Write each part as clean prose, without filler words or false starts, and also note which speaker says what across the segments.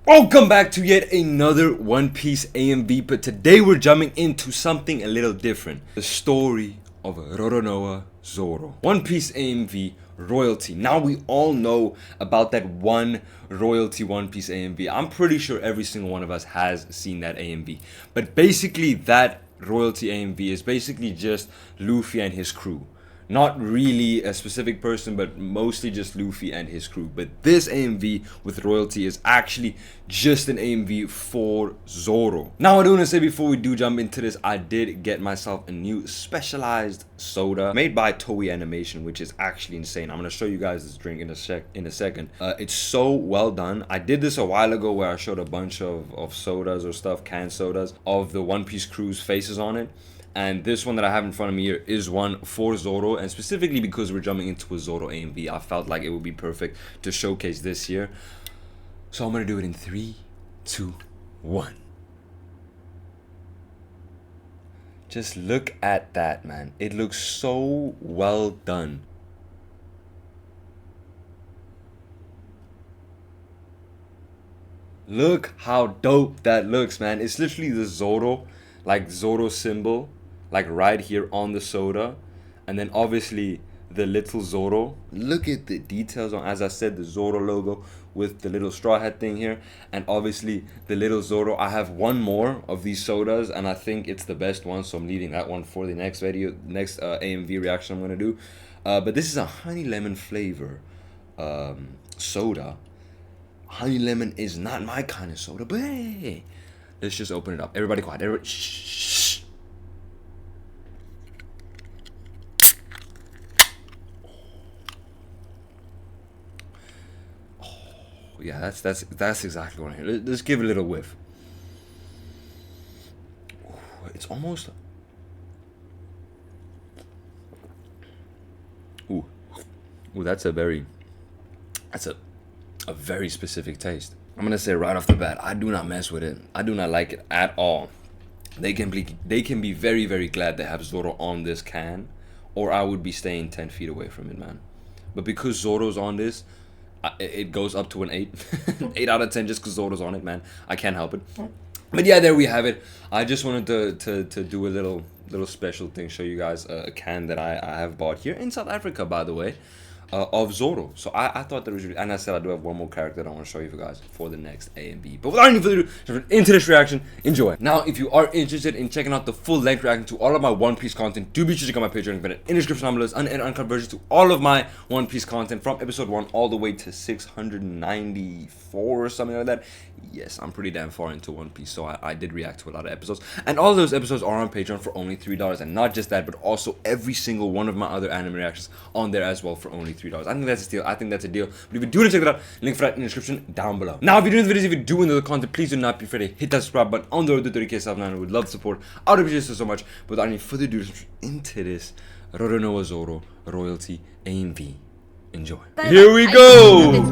Speaker 1: Welcome back to yet another One Piece AMV, but today we're jumping into something a little different. The story of Roronoa Zoro. One Piece AMV royalty. Now we all know about that one royalty One Piece AMV. I'm pretty sure every single one of us has seen that AMV. But basically that royalty AMV is basically just Luffy and his crew. Not really a specific person, but mostly just Luffy and his crew. But this AMV with royalty is actually just an AMV for Zoro. Now I do want to say before we do jump into this, I did get myself a new specialized soda made by Toei Animation, which is actually insane. I'm going to show you guys this drink in a second. It's so well done. I did this a while ago where I showed a bunch of sodas or stuff, canned sodas, of the One Piece crew's faces on it. And this one that I have in front of me here is one for Zoro, and specifically because we're jumping into a Zoro AMV, I felt like it would be perfect to showcase this here. So I'm gonna do it in 3, 2, 1. Just look at that, man. It looks so well done. Look how dope that looks, man. It's literally the Zoro, like Zoro symbol, like right here on the soda, and then obviously the little Zoro. Look at the details on, as I said, the Zoro logo with the little straw hat thing here, and obviously the little Zoro. I have one more of these sodas, and I think it's the best one, so I'm leaving that one for the next video, next AMV reaction I'm gonna do. But this is a honey lemon flavor soda. Honey lemon is not my kind of soda, but hey, let's just open it up. Everybody quiet. Everybody shh. Yeah, that's exactly what I hear. Let's give it a little whiff. It's almost. Ooh, that's a very specific taste. I'm gonna say right off the bat, I do not mess with it. I do not like it at all. They can be very, very glad they have Zoro on this can, or I would be staying 10 feet away from it, man. But because Zoro's on this, it goes up to an 8. 8 out of 10 just because Zoro's on it, man. I can't help it. But yeah, there we have it. I just wanted to do a little special thing, show you guys a can that I have bought here in South Africa, by the way, of Zoro. So I thought that was really, and I said I do have one more character that I want to show you guys for the next AMV. But without any further ado, into this reaction, enjoy. Now, if you are interested in checking out the full length reaction to all of my One Piece content, do be sure to check out my Patreon link in the description down below. It's unedited, uncut versions to all of my One Piece content from episode 1 all the way to 694 or something like that. Yes, I'm pretty damn far into One Piece, so I did react to a lot of episodes, and all of those episodes are on Patreon for only $3. And not just that, but also every single one of my other anime reactions on there as well for only $3. I think that's a steal. I think that's a deal. But if you do want to check it out, link for that in the description down below. Now, if you're doing the videos, if you're doing the content, please do not be afraid to hit that subscribe button on the road to 30K sub. I would love the support. I would appreciate it so much. But without any further ado, into this Roronoa Zoro royalty AMV. Enjoy. Here we go!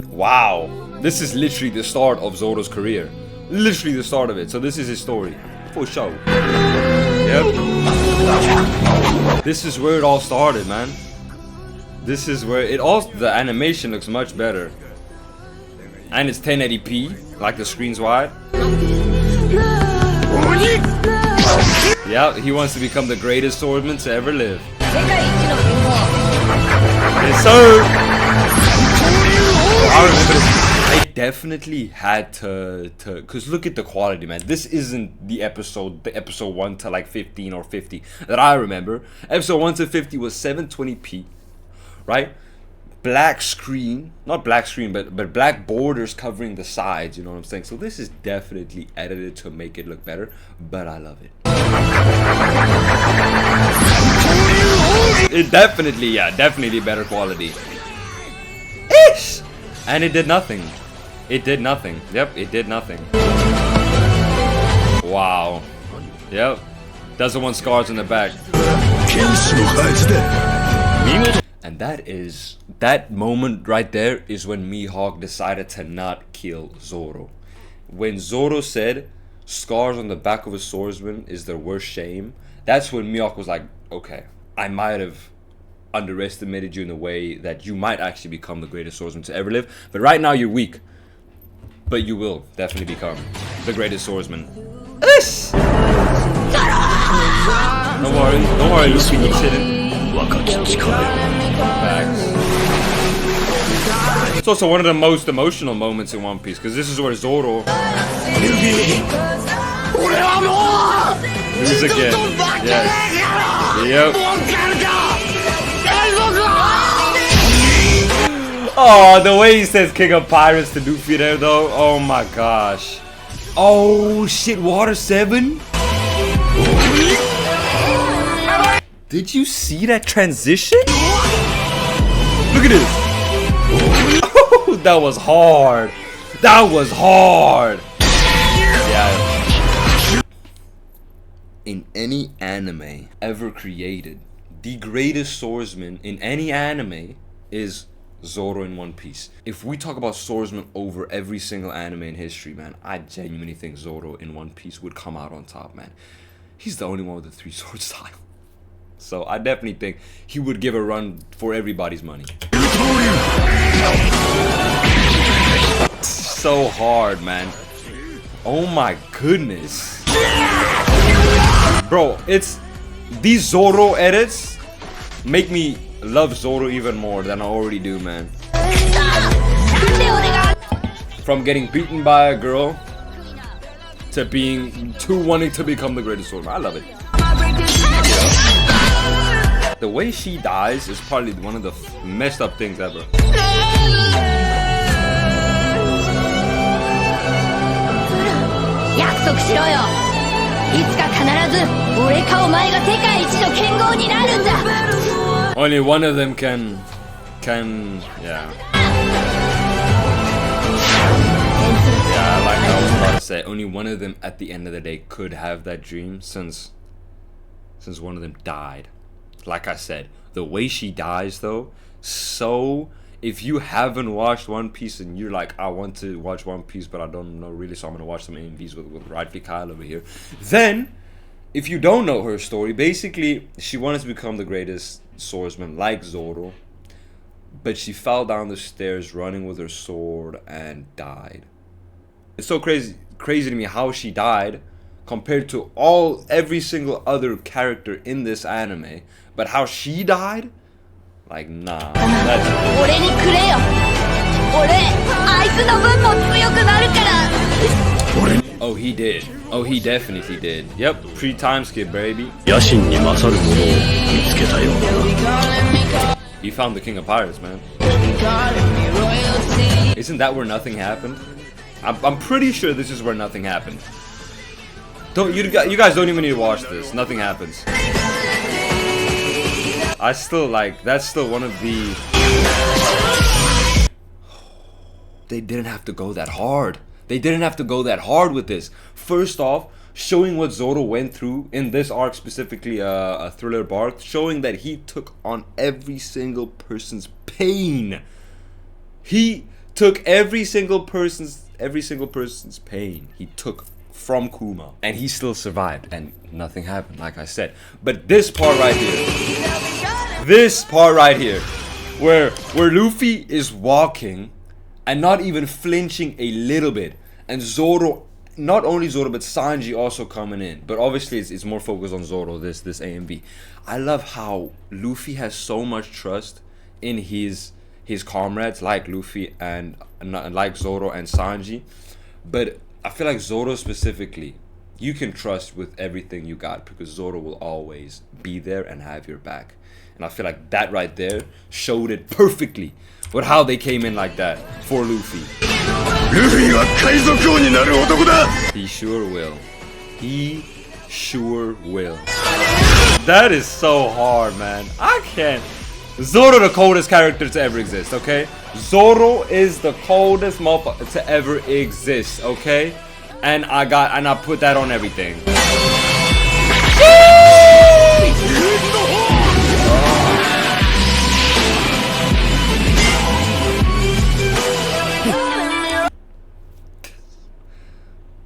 Speaker 1: Wow. This is literally the start of Zoro's career. Literally the start of it. So this is his story. For sure. Yep. This is where it all started, man. This is where it all... The animation looks much better. And it's 1080p. Like the screen's wide. Yeah, he wants to become the greatest swordsman to ever live. Yes, sir. I remember this. I definitely had to cause look at the quality, man. This isn't the episode 1 to like 15 or 50 that I remember. Episode 1 to 50 was 720p, right? Black screen, not black screen, but black borders covering the sides. You know what I'm saying? So this is definitely edited to make it look better, but I love it. It definitely, yeah, definitely better quality. Ish! And it did nothing. It did nothing. Yep, it did nothing. Wow. Yep. Doesn't want scars in the back. And that moment right there is when Mihawk decided to not kill Zoro. When Zoro said, scars on the back of a swordsman is their worst shame, that's when Mihawk was like, okay, I might have underestimated you in a way that you might actually become the greatest swordsman to ever live, but right now you're weak. but you will definitely become the greatest swordsman. Don't worry, Luffy keeps hitting. Facts. It's also one of the most emotional moments in One Piece, because this is where Zoro lose again. Yes. Yep. Oh, the way he says King of Pirates to Luffy there though. Oh my gosh. Oh shit, Water 7? Did you see that transition? Look at this. Oh, that was hard. That was hard. Yeah. In any anime ever created, the greatest swordsman in any anime is Zoro in One Piece. If we talk about swordsman over every single anime in history, man, I genuinely think Zoro in One Piece would come out on top, man. He's the only one with the 3-sword style. So I definitely think he would give a run for everybody's money. So hard, man. Oh my goodness. Bro, it's... These Zoro edits make me love Zoro even more than I already do, man. From getting beaten by a girl to wanting to become the greatest swordsman. I love it. The way she dies is probably one of the messed up things ever. Only one of them can yeah. Yeah, like I was about to say, only one of them at the end of the day could have that dream since one of them died. Like I said, the way she dies though, so if you haven't watched One Piece and you're like, I want to watch One Piece but I don't know really, so I'm gonna watch some AMVs with Rightfully Kyle over here, then if you don't know her story, basically she wanted to become the greatest swordsman like Zoro, but she fell down the stairs running with her sword and died. It's so crazy to me how she died compared to every single other character in this anime, but how she died? Like, nah. Oh, he did. Oh, he definitely did. Yep, pre-time skip, baby. He found the King of Pirates, man. Isn't that where nothing happened? I'm pretty sure this is where nothing happened. You guys don't even need to watch this. Nothing happens. I still like, that's still one of the... They didn't have to go that hard. They didn't have to go that hard with this. First off, showing what Zoro went through in this arc, specifically a Thriller Bark, showing that he took on every single person's pain. He took every single person's pain. He took from Kuma, and he still survived, and nothing happened, like I said. But this part right here, where Luffy is walking and not even flinching a little bit, and Zoro, not only Zoro but Sanji also coming in, but obviously it's more focused on Zoro, this AMV. I love how Luffy has so much trust in his comrades like Luffy and like Zoro and Sanji, but I feel like Zoro specifically, you can trust with everything you got because Zoro will always be there and have your back. And I feel like that right there showed it perfectly with how they came in like that for Luffy. He sure will. He sure will. That is so hard, man. I can't. Zoro, the coldest character to ever exist, okay? Zoro is the coldest motherfucker to ever exist, okay? And I put that on everything.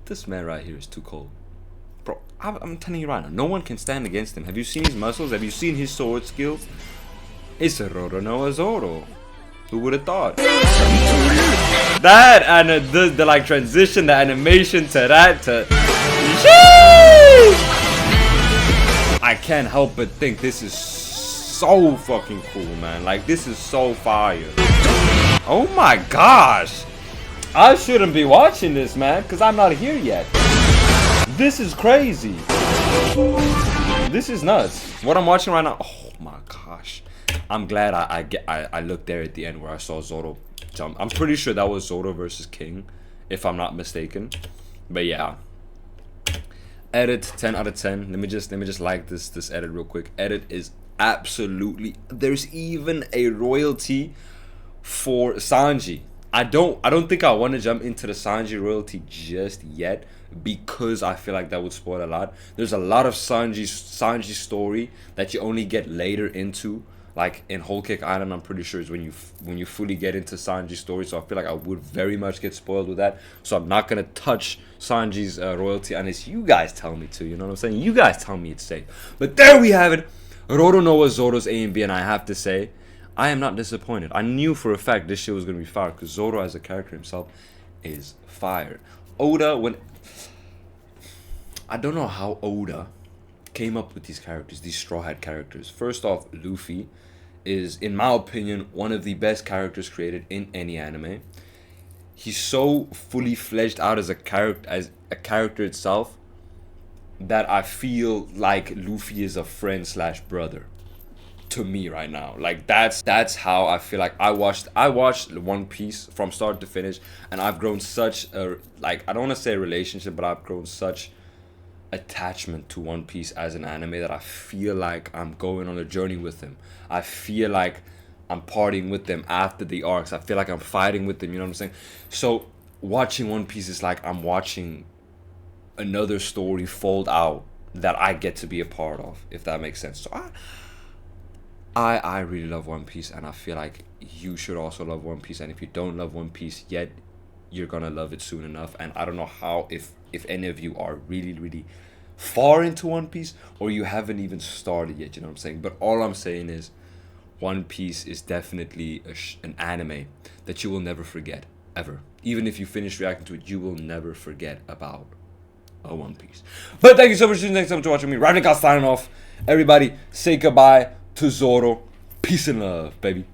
Speaker 1: This man right here is too cold. Bro, I'm telling you right now, no one can stand against him. Have you seen his muscles? Have you seen his sword skills? It's a Roronoa Zoro. Who would have thought? That and the like transition, the animation to that to. Sheesh! I can't help but think this is so fucking cool, man. Like, this is so fire. Oh my gosh. I shouldn't be watching this, man, because I'm not here yet. This is crazy. This is nuts. What I'm watching right now. Oh my gosh. I'm glad I looked there at the end where I saw Zoro jump. I'm pretty sure that was Zoro versus King, if I'm not mistaken. But yeah. Edit 10 out of 10. Let me just like this edit real quick. Edit is absolutely, there's even a royalty for Sanji. I don't think I want to jump into the Sanji royalty just yet, because I feel like that would spoil a lot. There's a lot of Sanji's story that you only get later into, like in Whole Cake Island. I'm pretty sure is when you fully get into Sanji's story. So I feel like I would very much get spoiled with that. So I'm not gonna touch Sanji's royalty unless you guys tell me to. You know what I'm saying? You guys tell me it's safe. But there we have it. Roronoa Zoro's AMV, and I have to say, I am not disappointed. I knew for a fact this shit was gonna be fire because Zoro as a character himself is fire. Oda, I don't know how Oda came up with these characters, these Straw Hat characters. First off, Luffy is, in my opinion, one of the best characters created in any anime. He's so fully fledged out as a character itself that I feel like Luffy is a friend slash brother to me right now. Like that's how I feel like I watched One Piece from start to finish, and I've grown such a, like, I don't want to say a relationship, but I've grown such attachment to One Piece as an anime that I feel like I'm going on a journey with him. I feel like I'm partying with them after the arcs. I feel like I'm fighting with them, you know what I'm saying? So watching One Piece is like I'm watching another story fold out that I get to be a part of, if that makes sense. So I really love One Piece, and I feel like you should also love One Piece. And if you don't love One Piece yet, you're gonna love it soon enough. And I don't know how, if any of you are really far into One Piece, or you haven't even started yet, you know what I'm saying? But all I'm saying is One Piece is definitely an anime that you will never forget, ever. Even if you finish reacting to it, you will never forget about a One Piece. But thank you so much for watching me. Rightfully Tiers signing off. Everybody, say goodbye to Zoro. Peace and love, baby.